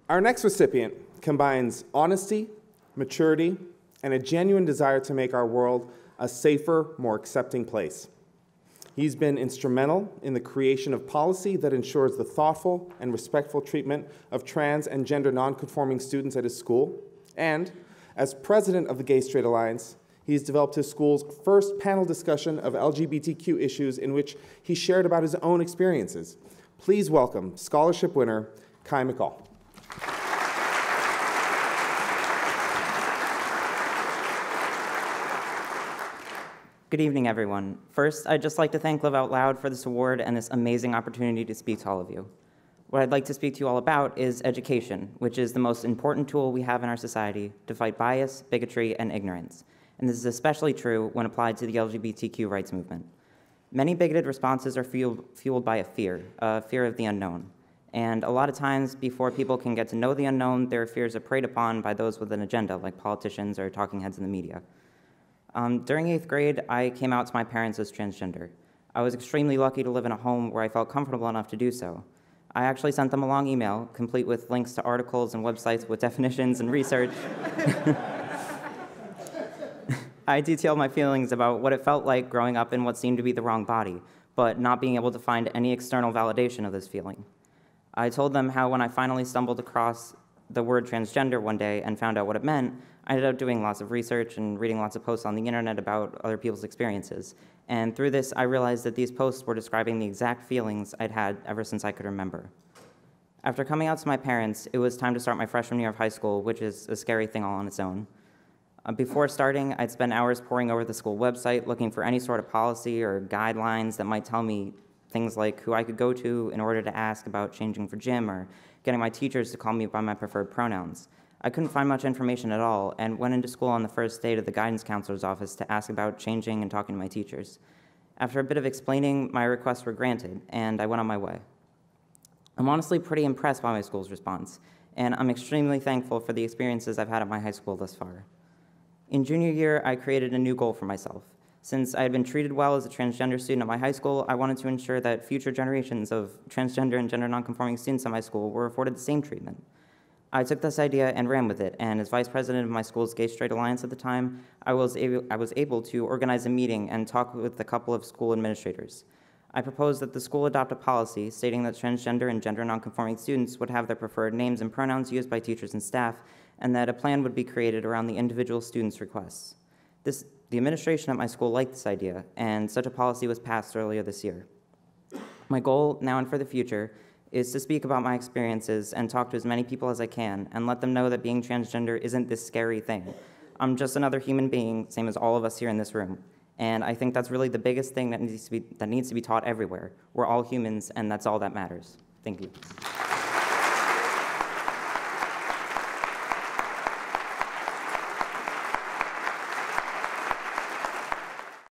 Our next recipient combines honesty, maturity, and a genuine desire to make our world a safer, more accepting place. He's been instrumental in the creation of policy that ensures the thoughtful and respectful treatment of trans and gender nonconforming students at his school. And as president of the Gay Straight Alliance, he's developed his school's first panel discussion of LGBTQ issues in which he shared about his own experiences. Please welcome scholarship winner Kain McCall. Good evening, everyone. First, I'd just like to thank Live Out Loud for this award and this amazing opportunity to speak to all of you. What I'd like to speak to you all about is education, which is the most important tool we have in our society to fight bias, bigotry, and ignorance. And this is especially true when applied to the LGBTQ rights movement. Many bigoted responses are fueled by a fear of the unknown. And a lot of times, before people can get to know the unknown, their fears are preyed upon by those with an agenda, like politicians or talking heads in the media. During 8th grade, I came out to my parents as transgender. I was extremely lucky to live in a home where I felt comfortable enough to do so. I actually sent them a long email, complete with links to articles and websites with definitions and research. I detailed my feelings about what it felt like growing up in what seemed to be the wrong body, but not being able to find any external validation of this feeling. I told them how when I finally stumbled across the word transgender one day and found out what it meant, I ended up doing lots of research and reading lots of posts on the internet about other people's experiences. And through this, I realized that these posts were describing the exact feelings I'd had ever since I could remember. After coming out to my parents, it was time to start my freshman year of high school, which is a scary thing all on its own. Before starting, I'd spend hours poring over the school website, looking for any sort of policy or guidelines that might tell me things like who I could go to in order to ask about changing for gym or getting my teachers to call me by my preferred pronouns. I couldn't find much information at all and went into school on the first day to the guidance counselor's office to ask about changing and talking to my teachers. After a bit of explaining, my requests were granted, and I went on my way. I'm honestly pretty impressed by my school's response, and I'm extremely thankful for the experiences I've had at my high school thus far. In junior year, I created a new goal for myself. Since I had been treated well as a transgender student at my high school, I wanted to ensure that future generations of transgender and gender nonconforming students at my school were afforded the same treatment. I took this idea and ran with it, and as vice president of my school's Gay Straight Alliance at the time, I was able to organize a meeting and talk with a couple of school administrators. I proposed that the school adopt a policy stating that transgender and gender nonconforming students would have their preferred names and pronouns used by teachers and staff, and that a plan would be created around the individual students' requests. The administration at my school liked this idea, and such a policy was passed earlier this year. My goal, now and for the future, is to speak about my experiences and talk to as many people as I can and let them know that being transgender isn't this scary thing. I'm just another human being, same as all of us here in this room. And I think that's really the biggest thing that needs to be taught everywhere. We're all humans, and that's all that matters. Thank you.